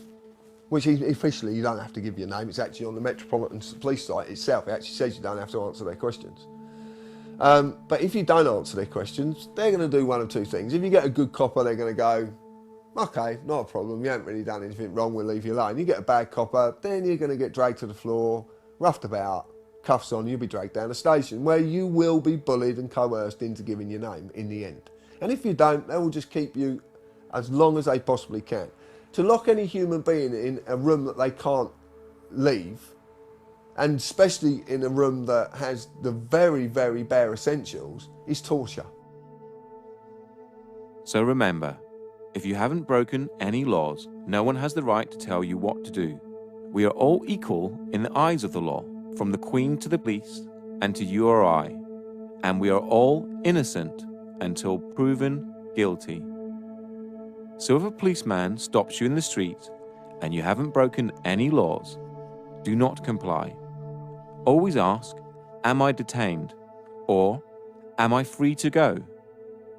which officially you don't have to give your name. It's actually on the Metropolitan Police site itself. It actually says you don't have to answer their questions. But if you don't answer their questions, they're going to do one of two things. If you get a good copper, they're going to go, okay, not a problem, you haven't really done anything wrong, we'll leave you alone. You get a bad copper, then you're going to get dragged to the floor, roughed about, cuffs on, you'll be dragged down a station where you will be bullied and coerced into giving your name in the end. And if you don't, they will just keep you as long as they possibly can. To lock any human being in a room that they can't leave, and especially in a room that has the very, very bare essentials, is torture. So remember, if you haven't broken any laws, no one has the right to tell you what to do. We are all equal in the eyes of the law, from the Queen to the police and to you or I, and we are all innocent until proven guilty. So if a policeman stops you in the street and you haven't broken any laws, do not comply. Always ask, am I detained? Or, am I free to go?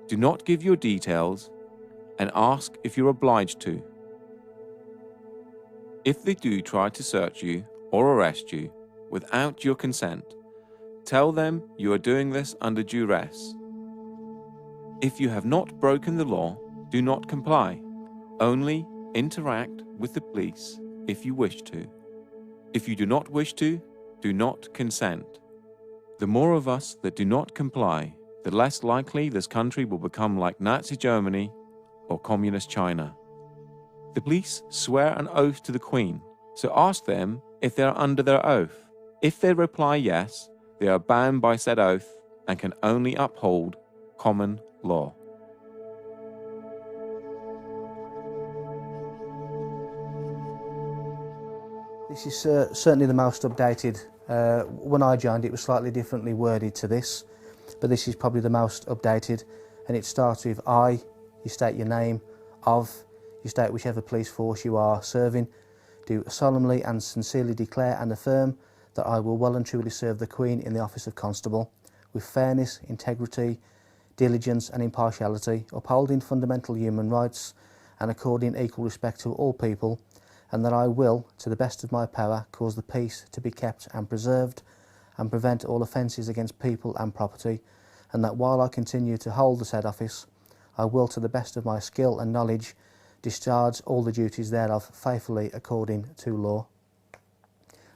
Do not give your details and ask if you're obliged to. If they do try to search you or arrest you without your consent, tell them you are doing this under duress. If you have not broken the law, do not comply. Only interact with the police if you wish to. If you do not wish to, do not consent. The more of us that do not comply, the less likely this country will become like Nazi Germany or Communist China. The police swear an oath to the Queen, so ask them if they are under their oath. If they reply yes, they are bound by said oath and can only uphold common law. This is certainly the most updated. When I joined, it was slightly differently worded to this, but this is probably the most updated, and it starts with I, you state your name, of, you state whichever police force you are serving, do solemnly and sincerely declare and affirm that I will well and truly serve the Queen in the office of Constable, with fairness, integrity, diligence and impartiality, upholding fundamental human rights and according equal respect to all people, and that I will, to the best of my power, cause the peace to be kept and preserved, and prevent all offences against people and property, and that while I continue to hold the said office, I will, to the best of my skill and knowledge, discharge all the duties thereof faithfully according to law.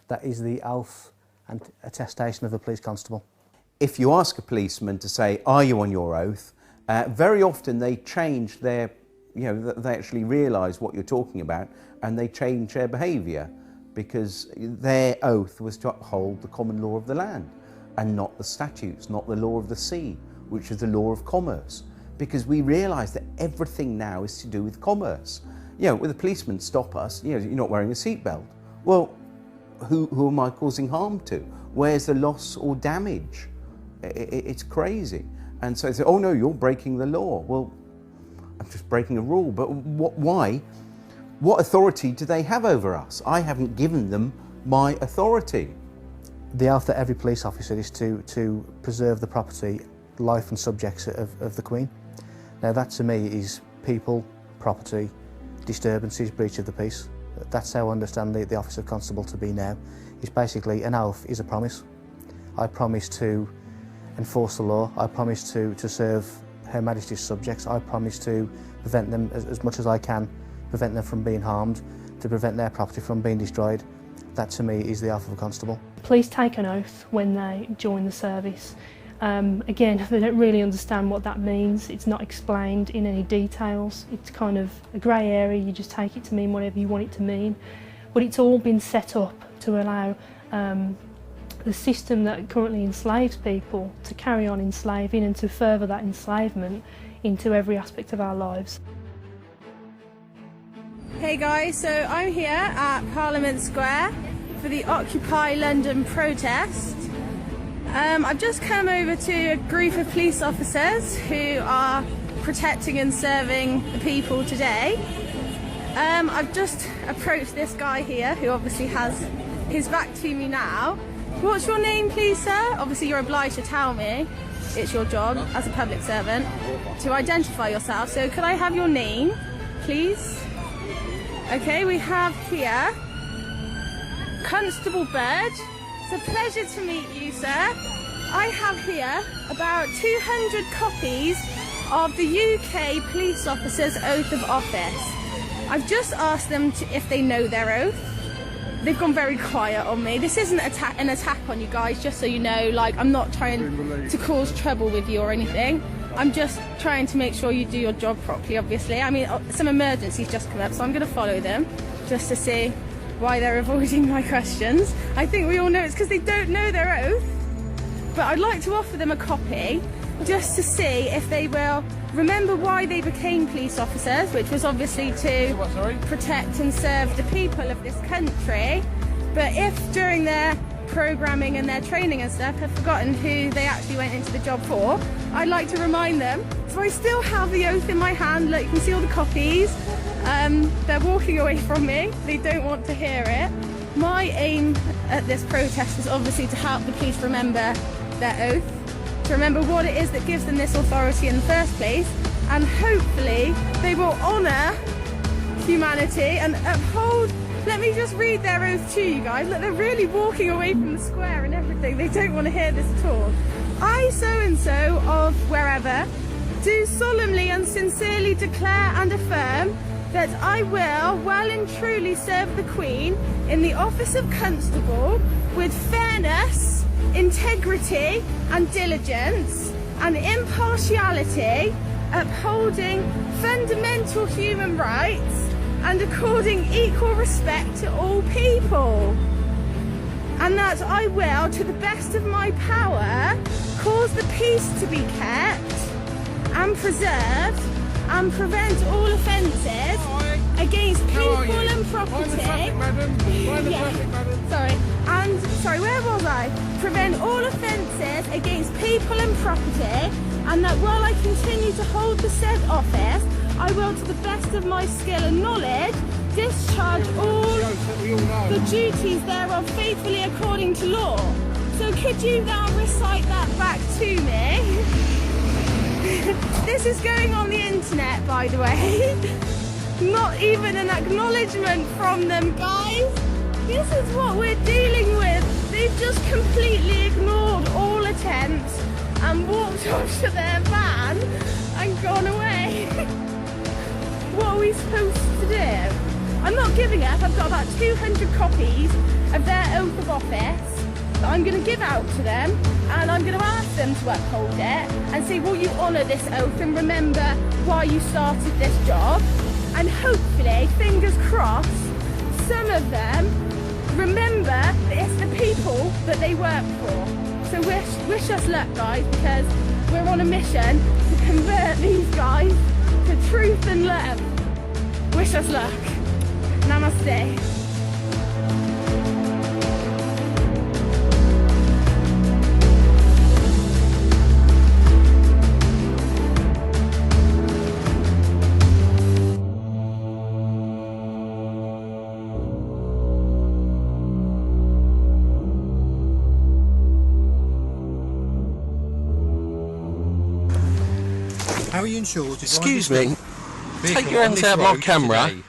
That is the oath and attestation of a police constable. If you ask a policeman to say, are you on your oath, very often they change their, they actually realise what you're talking about, and they change their behaviour, because their oath was to uphold the common law of the land and not the statutes, not the law of the sea, which is the law of commerce, because we realise that everything now is to do with commerce. When the policemen stop us, you're not wearing a seatbelt. Well, who am I causing harm to? Where's the loss or damage? It's crazy. And so they say, oh no, you're breaking the law. Well, I'm just breaking a rule, but why? What authority do they have over us? I haven't given them my authority. The oath that every police officer is to preserve the property, life and subjects of the Queen. Now that to me is people, property, disturbances, breach of the peace. That's how I understand the office of constable to be now. It's basically an oath is a promise. I promise to enforce the law. I promise to serve Her Majesty's subjects. I promise to prevent them as much as I can, prevent them from being harmed, to prevent their property from being destroyed. That to me is the oath of a constable. Police take an oath when they join the service. Again, they don't really understand what that means. It's not explained in any details. It's kind of a grey area. You just take it to mean whatever you want it to mean. But it's all been set up to allow the system that currently enslaves people to carry on enslaving and to further that enslavement into every aspect of our lives. Hey guys, so I'm here at Parliament Square for the Occupy London protest. I've just come over to a group of police officers who are protecting and serving the people today. I've just approached this guy here who obviously has his back to me now. What's your name please, sir? Obviously you're obliged to tell me. It's your job as a public servant to identify yourself. So could I have your name, please? Okay, we have here Constable Bird. It's a pleasure to meet you, sir. I have here about 200 copies of the UK police officer's oath of office. I've just asked them if they know their oath. They've gone very quiet on me. This isn't an attack on you guys, just so you know. Like, I'm not trying to cause trouble with you or anything. I'm just trying to make sure you do your job properly, obviously. I mean, some emergencies just come up, so I'm going to follow them just to see why they're avoiding my questions. I think we all know it's because they don't know their oath. But I'd like to offer them a copy just to see if they will remember why they became police officers, which was obviously to protect and serve the people of this country. But if during their programming and their training and stuff have forgotten who they actually went into the job for, I'd like to remind them. So I still have the oath in my hand. Look, you can see all the copies. They're walking away from me. They don't want to hear it. My aim at this protest is obviously to help the police remember their oath, to remember what it is that gives them this authority in the first place, and hopefully they will honour humanity and uphold. Let me just read their oath to you guys. Look, they're really walking away from the square and everything. They don't want to hear this at all. I, so-and-so of wherever, do solemnly and sincerely declare and affirm that I will well and truly serve the Queen in the office of Constable with fairness, integrity and diligence and impartiality, upholding fundamental human rights and according equal respect to all people. And that I will, to the best of my power, cause the peace to be kept and preserved and prevent all offences against people and property. Sorry, where was I? Prevent all offences against people and property, and that while I continue to hold the said office, I will, to the best of my skill and knowledge, discharge all the duties thereof faithfully according to law. So could you now recite that back to me? This is going on the internet, by the way. Not even an acknowledgement from them, guys. This is what we're dealing with. They've just completely ignored all attempts and walked off to their van and gone away. What are we supposed to do? I'm not giving up. I've got about 200 copies of their oath of office that I'm going to give out to them, and I'm going to ask them to uphold it and say, will you honour this oath and remember why you started this job? And hopefully, fingers crossed, some of them remember that it's the people that they work for. So wish us luck, guys, because we're on a mission to convert these guys to truth and love. Wish us luck. Namaste. How are you insured? Excuse me, take your hands out of my camera. Today.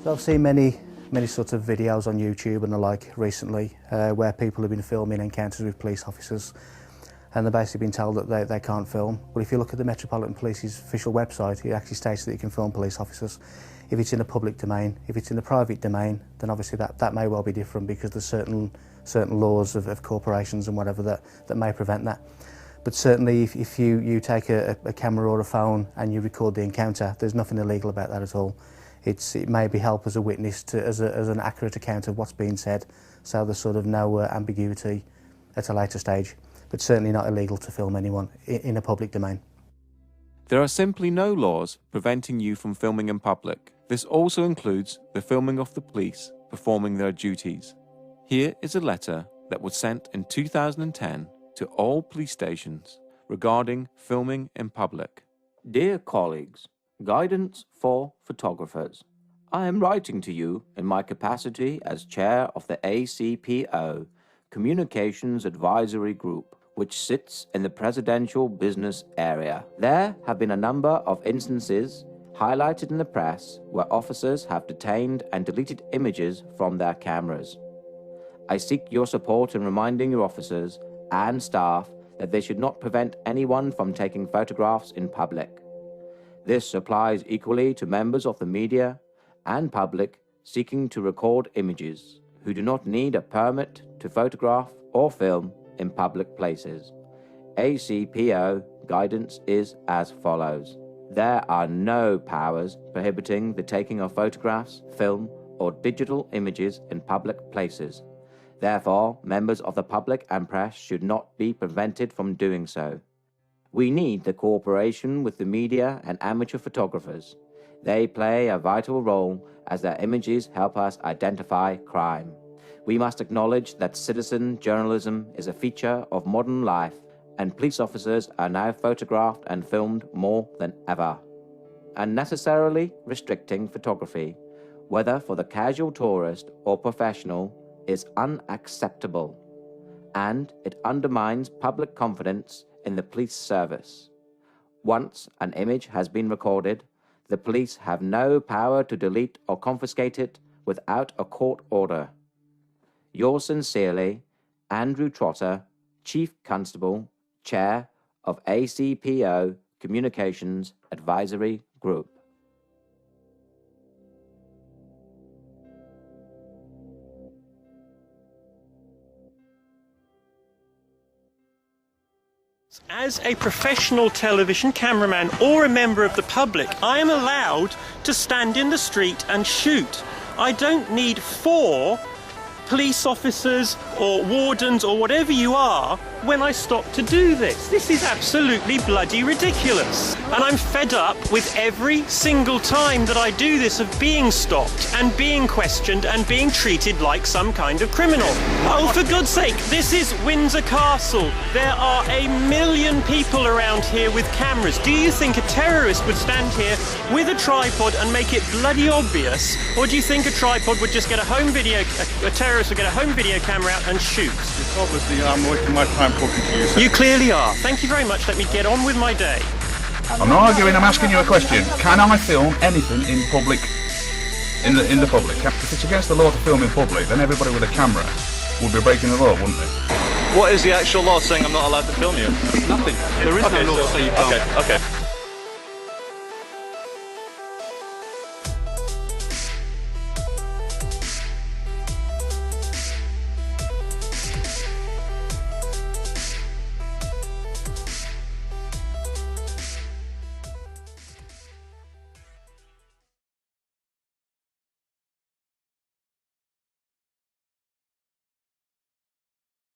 So I've seen many sorts of videos on YouTube and the like recently where people have been filming encounters with police officers, and they've basically been told that they can't film. But if you look at the Metropolitan Police's official website, it actually states that you can film police officers. If it's in a public domain, if it's in the private domain, then obviously that may well be different, because there's certain laws of corporations and whatever that may prevent that. But certainly if you take a camera or a phone and you record the encounter, there's nothing illegal about that at all. It maybe help as a witness as an accurate account of what's being said, so there's sort of no ambiguity at a later stage. But certainly not illegal to film anyone in a public domain. There are simply no laws preventing you from filming in public. This also includes the filming of the police performing their duties. Here is a letter that was sent in 2010 to all police stations regarding filming in public. Dear colleagues, guidance for photographers. I am writing to you in my capacity as chair of the ACPO, Communications Advisory Group, which sits in the presidential business area. There have been a number of instances highlighted in the press where officers have detained and deleted images from their cameras. I seek your support in reminding your officers and staff that they should not prevent anyone from taking photographs in public. This applies equally to members of the media and public seeking to record images who do not need a permit to photograph or film in public places. ACPO guidance is as follows. There are no powers prohibiting the taking of photographs, film, or digital images in public places. Therefore, members of the public and press should not be prevented from doing so. We need the cooperation with the media and amateur photographers. They play a vital role as their images help us identify crime. We must acknowledge that citizen journalism is a feature of modern life, and police officers are now photographed and filmed more than ever. Unnecessarily restricting photography, whether for the casual tourist or professional, is unacceptable, and it undermines public confidence in the police service. Once an image has been recorded, the police have no power to delete or confiscate it without a court order. Yours sincerely, Andrew Trotter, Chief Constable, Chair of ACPO Communications Advisory Group. As a professional television cameraman or a member of the public, I am allowed to stand in the street and shoot. I don't need 4 police officers or wardens or whatever you are when I stop to do this. This is absolutely bloody ridiculous. And I'm fed up with every single time that I do this of being stopped and being questioned and being treated like some kind of criminal. Oh, for God's sake, this is Windsor Castle. There are 1 million people around here with cameras. Do you think a terrorist would stand here with a tripod and make it bloody obvious? Or do you think a tripod would just get a terrorist would get a home video camera out and shoot? Obviously, I'm wasting my time talking to you. So. You clearly are. Thank you very much. Let me get on with my day. I'm not arguing, I'm asking you a question. Can I film anything in public, in the public? If it's against the law to film in public, then everybody with a camera would be breaking the law, wouldn't they? What is the actual law saying I'm not allowed to film you? Nothing. There is no law to say you can't. Okay.